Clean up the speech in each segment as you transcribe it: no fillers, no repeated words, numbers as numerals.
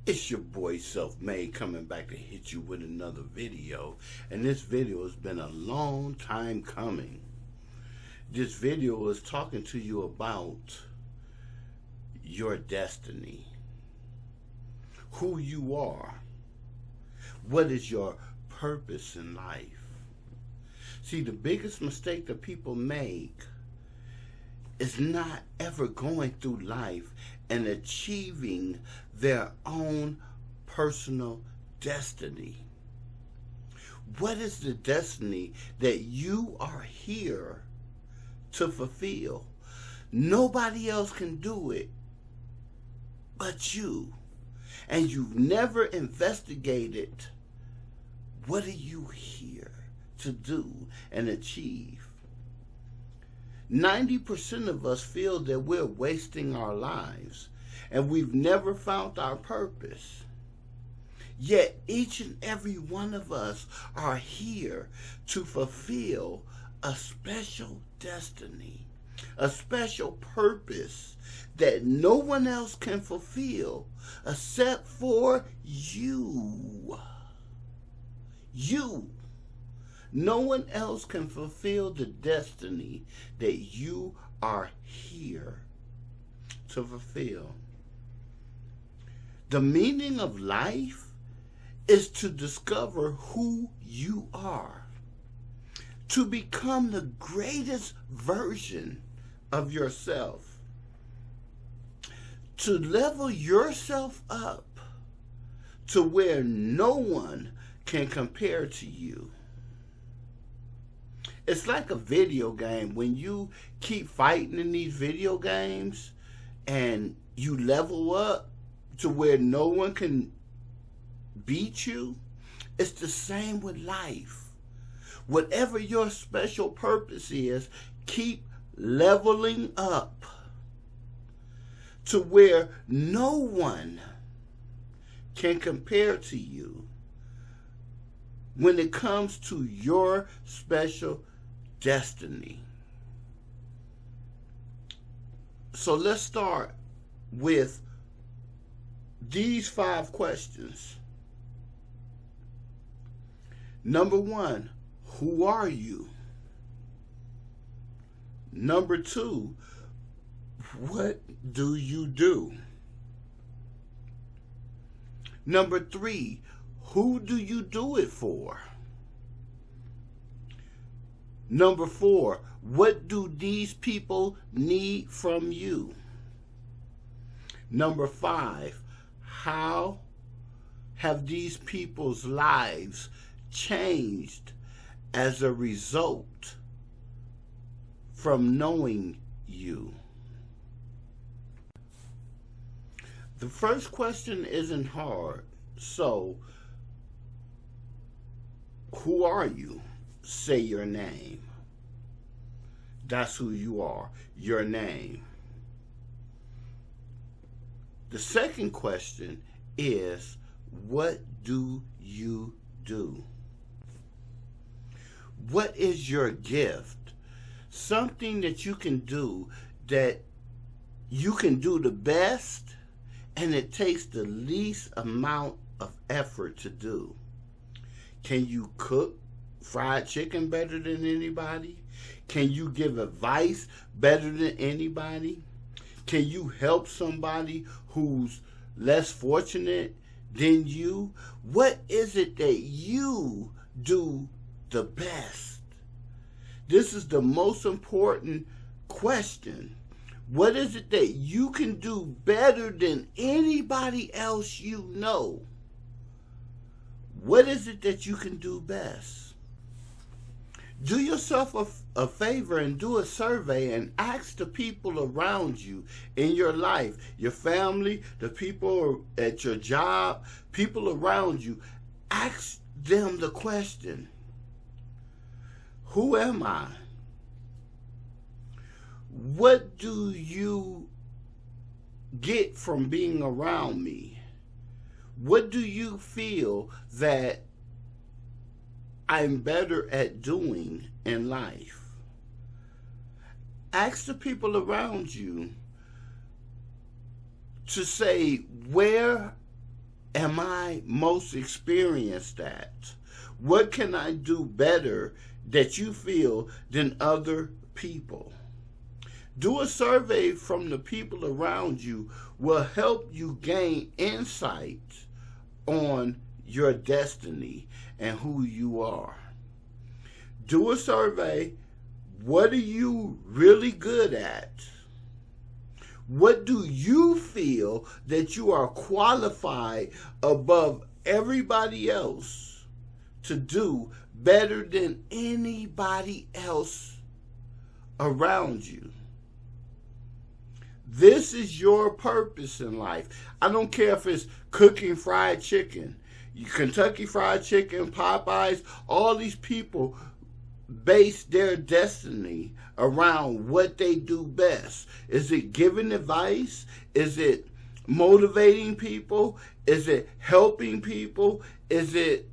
It's your boy Self-Made coming back to hit you with another video. And this video has been a long time coming. This video is talking to you about your destiny. Who you are. What is your purpose in life? See, the biggest mistake that people make is not ever going through life and achieving their own personal destiny. What is the destiny that you are here to fulfill? Nobody else can do it but you. And you've never investigated what are you here to do and achieve. 90% of us feel that we're wasting our lives and we've never found our purpose. Yet each and every one of us are here to fulfill a special destiny, a special purpose that no one else can fulfill except for you. You. No one else can fulfill the destiny that you are here to fulfill. The meaning of life is to discover who you are, to become the greatest version of yourself, to level yourself up to where no one can compare to you. It's like a video game. When you keep fighting in these video games and you level up to where no one can beat you, it's the same with life. Whatever your special purpose is, keep leveling up to where no one can compare to you when it comes to your special destiny. So let's start with these 5 questions. Number 1, who are you? Number 2, what do you do? Number 3, who do you do it for? Number 4, what do these people need from you? Number 5, how have these people's lives changed as a result from knowing you? The first question isn't hard. So, who are you? Say your name. That's who you are, your name. The second question is, what do you do? What is your gift? Something that you can do that you can do the best and it takes the least amount of effort to do. Can you cook fried chicken better than anybody? Can you give advice better than anybody? Can you help somebody who's less fortunate than you? What is it that you do the best? This is the most important question. What is it that you can do better than anybody else you know? What is it that you can do best? Do yourself a favor and do a survey and ask the people around you in your life, your family, the people at your job, people around you. Ask them the question, who am I? What do you get from being around me? What do you feel that I'm better at doing in life? Ask the people around you to say, where am I most experienced at? What can I do better that you feel than other people? Do a survey from the people around you will help you gain insight on your destiny and who you are. Do a survey. What are you really good at? What do you feel that you are qualified above everybody else to do better than anybody else around you? This is your purpose in life. I don't care if it's cooking fried chicken, Kentucky Fried Chicken, Popeyes, all these people base their destiny around what they do best. Is it giving advice? Is it motivating people? Is it helping people? Is it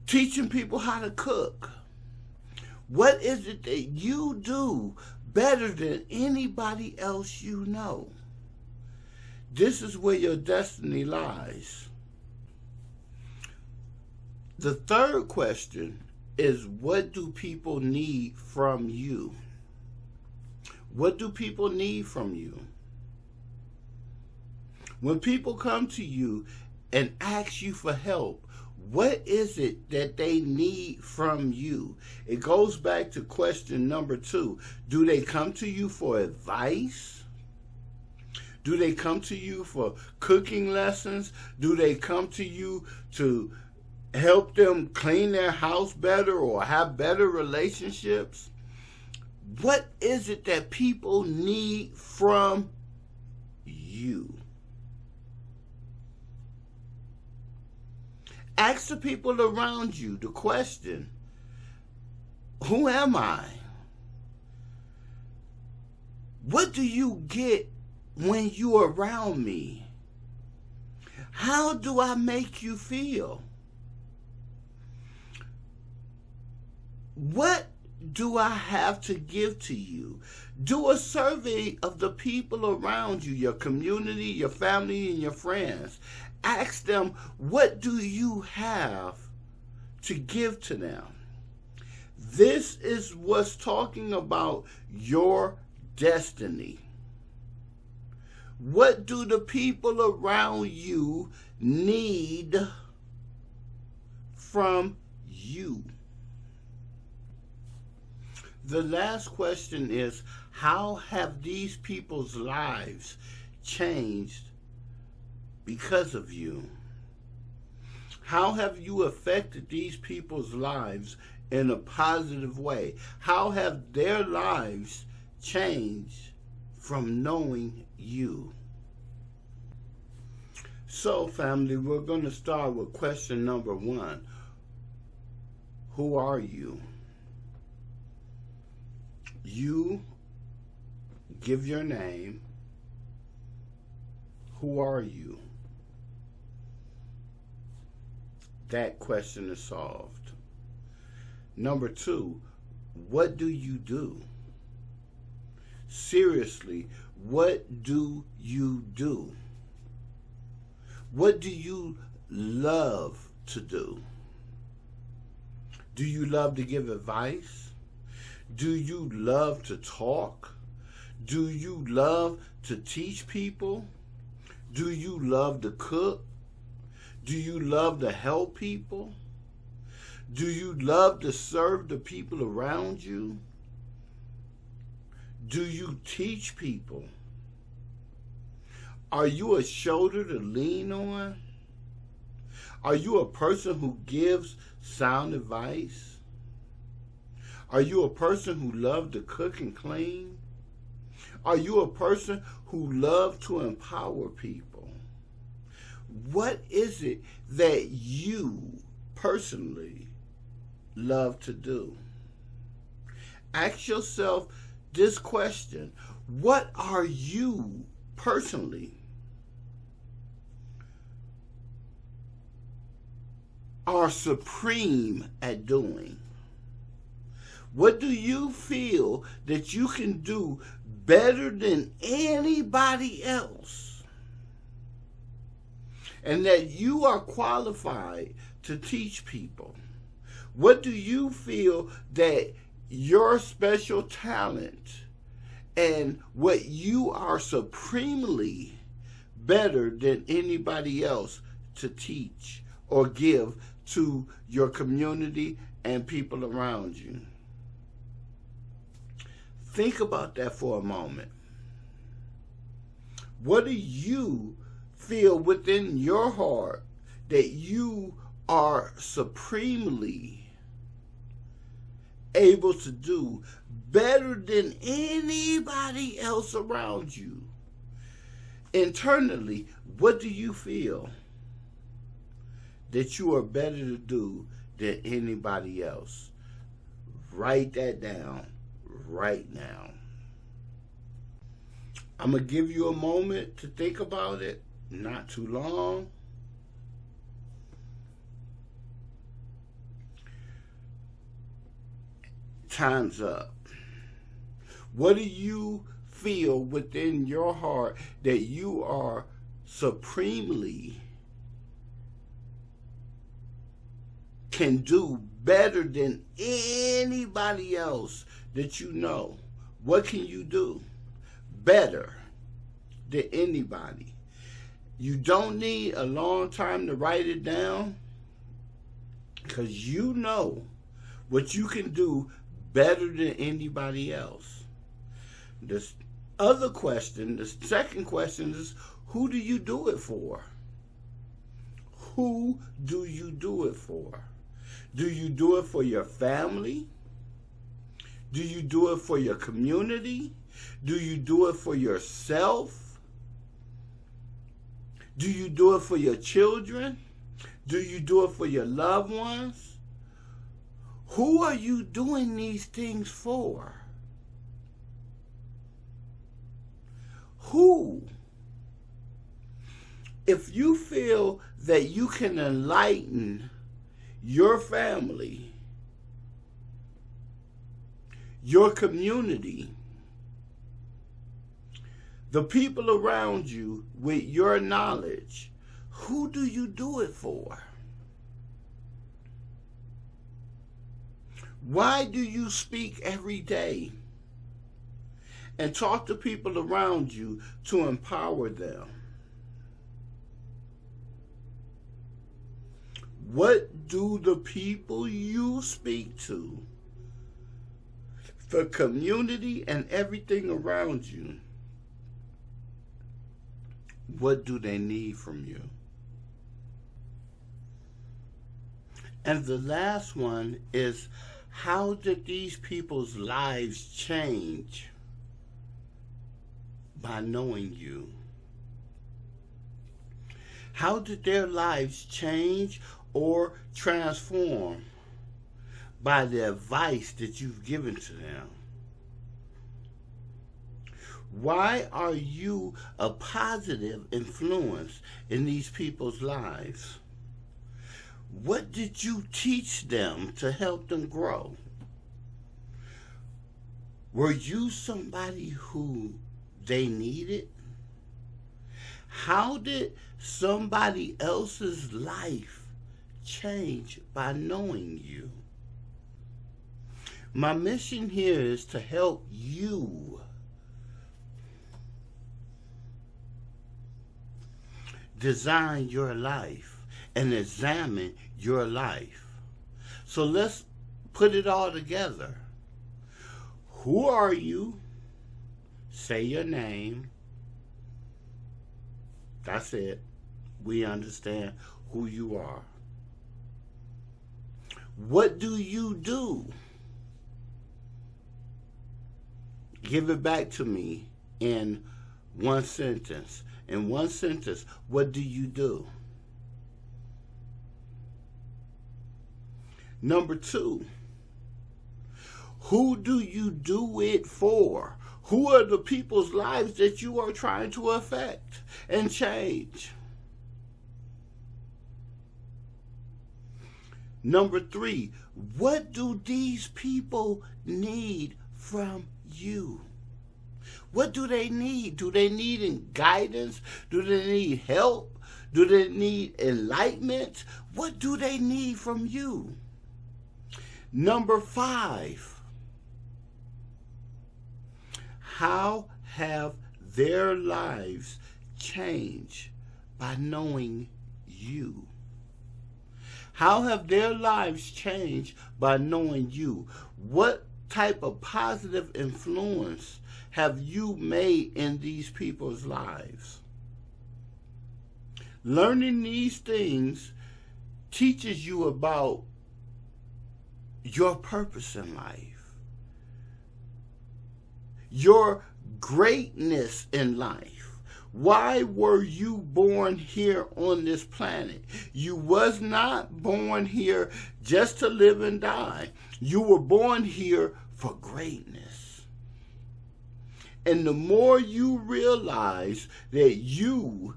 teaching people how to cook? What is it that you do better than anybody else you know? This is where your destiny lies. The third question is, what do people need from you? What do people need from you? When people come to you and ask you for help, what is it that they need from you? It goes back to question number 2. Do they come to you for advice? Do they come to you for cooking lessons? Do they come to you to help them clean their house better or have better relationships? What is it that people need from you? Ask the people around you the question, who am I? What do you get when you're around me? How do I make you feel? What do I have to give to you? Do a survey of the people around you, your community, your family, and your friends. Ask them, what do you have to give to them? This is what's talking about your destiny. What do the people around you need from you? The last question is, how have these people's lives changed because of you? How have you affected these people's lives in a positive way? How have their lives changed from knowing you? So, family, we're going to start with question number 1. Who are you? You give your name. Who are you? That question is solved. Number 2, what do you do? Seriously, what do you do? What do you love to do? Do you love to give advice? Do you love to talk? Do you love to teach people? Do you love to cook? Do you love to help people? Do you love to serve the people around you? Do you teach people? Are you a shoulder to lean on? Are you a person who gives sound advice? Are you a person who loves to cook and clean? Are you a person who loves to empower people? What is it that you personally love to do? Ask yourself this question. What are you personally are supreme at doing? What do you feel that you can do better than anybody else? and that you are qualified to teach people? What do you feel that your special talent and what you are supremely better than anybody else to teach or give to your community and people around you? Think about that for a moment. What do you feel within your heart that you are supremely able to do better than anybody else around you? Internally, what do you feel that you are better to do than anybody else? Write that down right now. I'm going to give you a moment to think about it, not too long. Time's up. What do you feel within your heart that you are supremely can do better than anybody else that you know? What can you do better than anybody? You don't need a long time to write it down, because you know what you can do better than anybody else. The other question, the second question is, who do you do it for? Who do you do it for? Do you do it for your family? Do you do it for your community? Do you do it for yourself? Do you do it for your children? Do you do it for your loved ones? Who are you doing these things for? Who? If you feel that you can enlighten your family, your community, the people around you with your knowledge, who do you do it for? Why do you speak every day and talk to people around you to empower them? What do the people you speak to, the community and everything around you, what do they need from you? And the last one is, how did these people's lives change by knowing you? How did their lives change or transform by the advice that you've given to them? Why are you a positive influence in these people's lives? What did you teach them to help them grow? Were you somebody who they needed? How did somebody else's life change by knowing you? My mission here is to help you design your life and examine your life. So let's put it all together. Who are you? Say your name. That's it. We understand who you are. What do you do? Give it back to me in one sentence. In one sentence, what do you do? Number 2, who do you do it for? Who are the people's lives that you are trying to affect and change? Number 3, what do these people need from you? What do they need? Do they need guidance? Do they need help? Do they need enlightenment? What do they need from you? Number 5, how have their lives changed by knowing you? How have their lives changed by knowing you? What type of positive influence have you made in these people's lives? Learning these things teaches you about your purpose in life, your greatness in life. Why were you born here on this planet? You was not born here just to live and die. You were born here for greatness. And the more you realize that you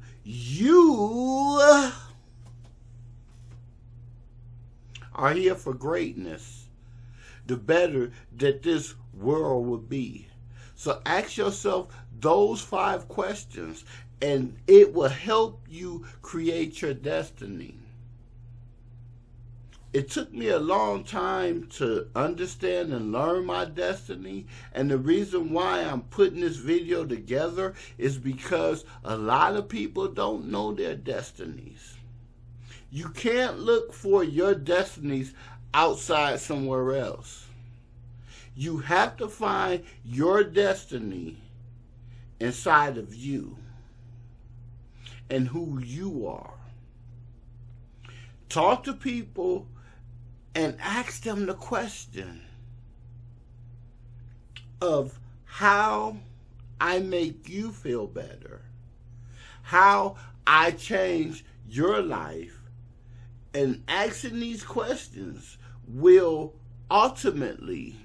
are here for greatness, the better that this world will be. So ask yourself those 5 questions, and it will help you create your destiny. It took me a long time to understand and learn my destiny, and the reason why I'm putting this video together is because a lot of people don't know their destinies. You can't look for your destinies outside somewhere else. You have to find your destiny inside of you and who you are. Talk to people and ask them the question of how I make you feel better, how I change your life. And asking these questions will ultimately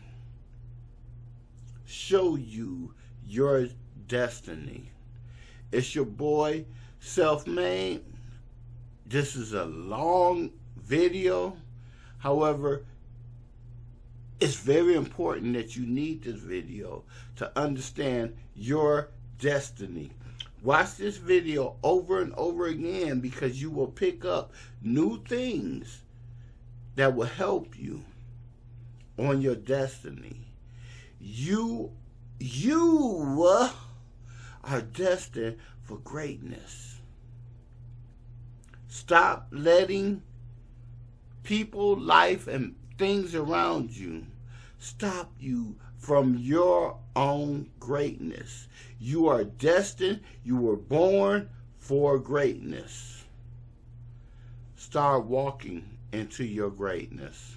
show you your destiny. It's your boy, Self-Made. This is a long video. However, it's very important that you need this video to understand your destiny. Watch this video over and over again because you will pick up new things that will help you on your destiny. You are destined for greatness. Stop letting people, life, and things around you stop you from your own greatness. You are destined. You were born for greatness. Start walking into your greatness.